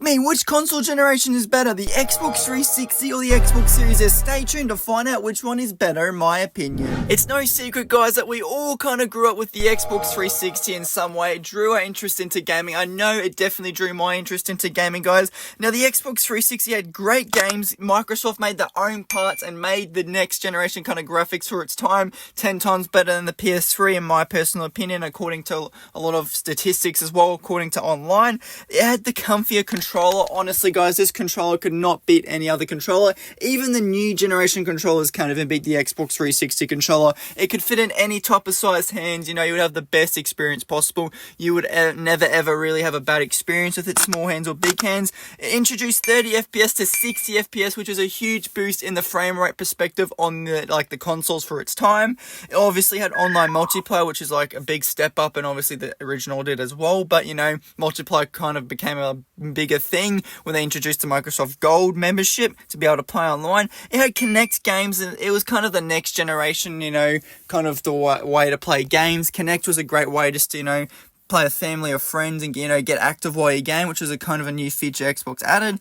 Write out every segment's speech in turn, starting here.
Me, which console generation is better, the Xbox 360 or the Xbox Series S? Stay tuned to find out which one is better in my opinion. It's no secret, guys, that we all kind of grew up with the Xbox 360 in some way. It drew our interest into gaming. I know it definitely drew my interest into gaming, guys. Now, the Xbox 360 had great games. Microsoft made their own parts and made the next generation kind of graphics for its time 10 times better than the PS3 in my personal opinion, according to a lot of statistics as well, according to online. It had the comfier controller. Honestly, guys, this controller could not beat any other controller. Even the new generation controllers can't even beat the Xbox 360 controller. It could fit in any type of size hands. You know, you would have the best experience possible. You would never ever really have a bad experience with it, small hands or big hands. It introduced 30 FPS to 60 FPS, which is a huge boost in the frame rate perspective on the consoles for its time. It obviously had online multiplayer, which is like a big step up, and obviously the original did as well. But you know, multiplayer kind of became a bigger thing when they introduced the Microsoft Gold membership to be able to play online. It had Kinect games, and it was kind of the next generation, you know, kind of the way to play games. Kinect was a great way just to, you know, play with family or friends and, you know, get active while you game, which was a kind of a new feature Xbox added.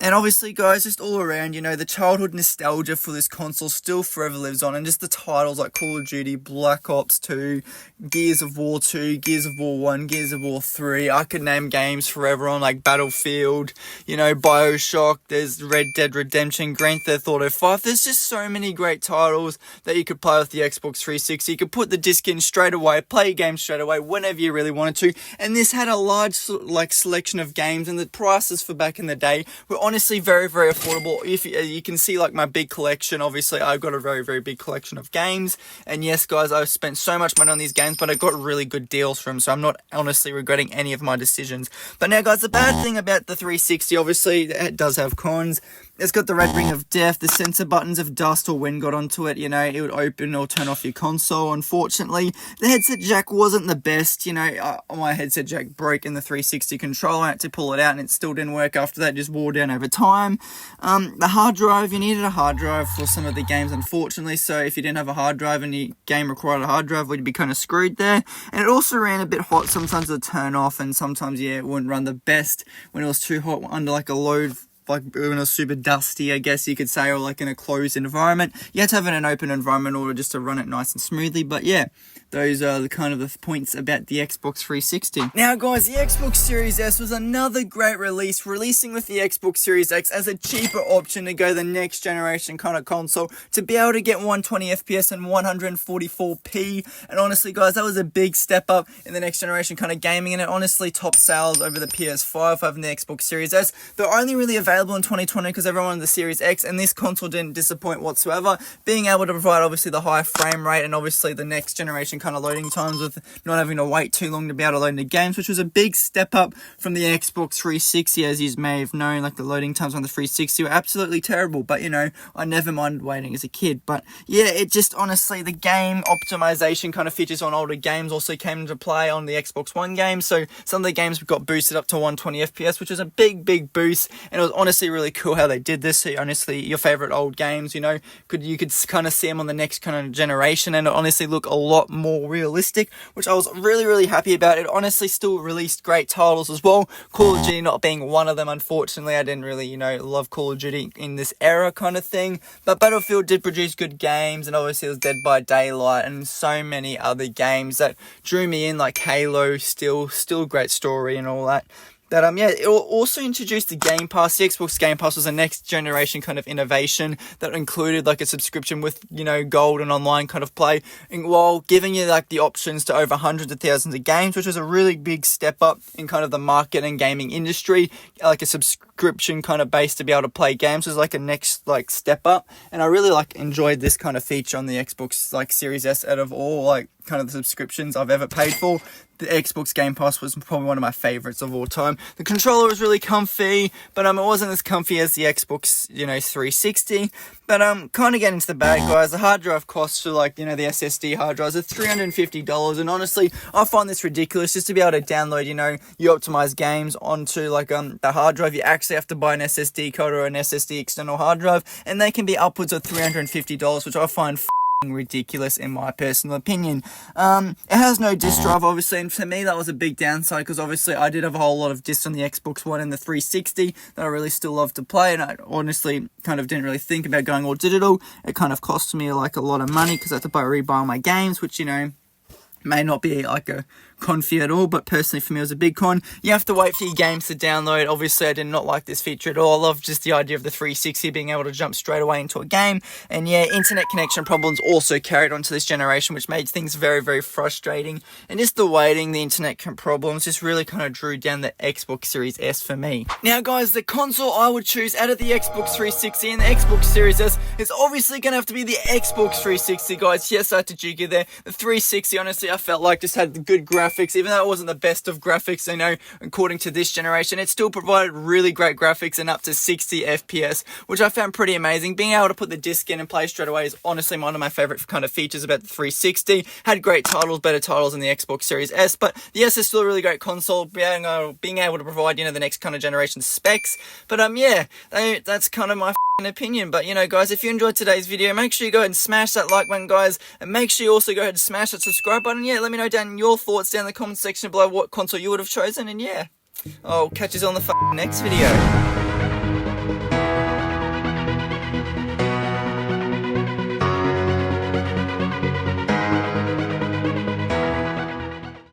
And obviously, guys, just all around, you know, the childhood nostalgia for this console still forever lives on. And just the titles like Call of Duty, Black Ops 2, Gears of War 2, Gears of War 1, Gears of War 3. I could name games forever on, like Battlefield, you know, Bioshock. There's Red Dead Redemption, Grand Theft Auto 5. There's just so many great titles that you could play with the Xbox 360. You could put the disc in straight away, play a game straight away, whenever you really wanted to. And this had a large, selection of games. And the prices for back in the day were honestly very, very affordable. If you can see like my big collection, obviously I've got a very, very big collection of games, and yes, guys, I've spent so much money on these games, but I got really good deals from them, so I'm not honestly regretting any of my decisions. But now, guys, the bad thing about the 360, obviously it does have cons. It's got the red ring of death, the sensor buttons. If dust or wind got onto it, you know, it would open or turn off your console. Unfortunately, the headset jack wasn't the best. You know, my headset jack broke in the 360 controller. I had to pull it out and it still didn't work after that. It just wore down over time. The hard drive, you needed a hard drive for some of the games, unfortunately. So if you didn't have a hard drive and your game required a hard drive, well, you'd be kind of screwed there. And it also ran a bit hot. Sometimes it would turn off, and sometimes, yeah, it wouldn't run the best when it was too hot under like a load, like when it was super dusty, I guess you could say, or like in a closed environment. You had to have it in an open environment in order just to run it nice and smoothly. But yeah, those are the kind of the points about the Xbox 360. Now, guys, the Xbox Series S was another great release, releasing with the Xbox Series X as a cheaper option to go the next generation kind of console, to be able to get 120 FPS and 144p. And honestly, guys, that was a big step up in the next generation kind of gaming, and it honestly topped sales over the PS5 having the Xbox Series S. They're only really available in 2020 because everyone wanted the Series X, and this console didn't disappoint whatsoever, being able to provide obviously the high frame rate and obviously the next generation kind of loading times with not having to wait too long to be able to load into games, which was a big step up from the Xbox 360. As you may have known, like the loading times on the 360 were absolutely terrible, but you know, I never minded waiting as a kid. But yeah, it just honestly, the game optimization kind of features on older games also came into play on the Xbox One games, so some of the games got boosted up to 120 FPS, which is a big boost, and it was honestly really cool how they did this. So honestly, your favorite old games, you know, you could kind of see them on the next kind of generation, and it honestly look a lot more realistic, which I was really happy about. It honestly still released great titles as well, Call of Duty not being one of them. Unfortunately, I didn't really, you know, love Call of Duty in this era kind of thing, but Battlefield did produce good games, and obviously it was Dead by Daylight and so many other games that drew me in, like Halo, still great story and all that. Yeah, it also introduced the Game Pass. The Xbox Game Pass was a next generation kind of innovation that included like a subscription with, you know, gold and online kind of play, and while giving you like the options to over hundreds of thousands of games, which was a really big step up in kind of the market and gaming industry. Like a subscription kind of base to be able to play games was like a next like step up, and I really like enjoyed this kind of feature on the Xbox like Series S out of all like kind of the subscriptions I've ever paid for. The Xbox Game Pass was probably one of my favorites of all time. The controller was really comfy, but it wasn't as comfy as the Xbox, you know, 360. But kind of getting into the bad, guys. The hard drive costs for, like, you know, the SSD hard drives are $350, and honestly, I find this ridiculous. Just to be able to download, you know, you optimize games onto like the hard drive, you actually have to buy an SSD card or an SSD external hard drive, and they can be upwards of $350, which I find ridiculous in my personal opinion. It has no disk drive, obviously, and for me that was a big downside, because obviously I did have a whole lot of discs on the Xbox One and the 360 that I really still love to play, and I honestly kind of didn't really think about going all digital. It kind of cost me like a lot of money because I had to rebuy all my games, which, you know, may not be like a con for you at all, but personally for me it was a big con. You have to wait for your games to download. Obviously I did not like this feature at all. I love just the idea of the 360 being able to jump straight away into a game. And yeah, internet connection problems also carried on to this generation, which made things very, very frustrating. And just the waiting, the internet problems just really kind of drew down the Xbox Series S for me. Now guys, the console I would choose out of the Xbox 360 and the Xbox Series S is obviously going to have to be the Xbox 360, guys. Yes, I had to jig you there. The 360, honestly, I felt like just had the good graphics, even though it wasn't the best of graphics, you know, according to this generation. It still provided really great graphics and up to 60 FPS, which I found pretty amazing. Being able to put the disc in and play straight away is honestly one of my favorite kind of features about the 360. Had great titles, better titles than the Xbox Series S, but the S is still a really great console, being able to provide, you know, the next kind of generation specs. But yeah, that's kind of my opinion. But you know, guys, if you enjoyed today's video, make sure you go ahead and smash that like button, guys, and make sure you also go ahead and smash that subscribe button. Yeah, let me know down your thoughts down in the comment section below what console you would have chosen, and yeah, I'll catch you on the next video.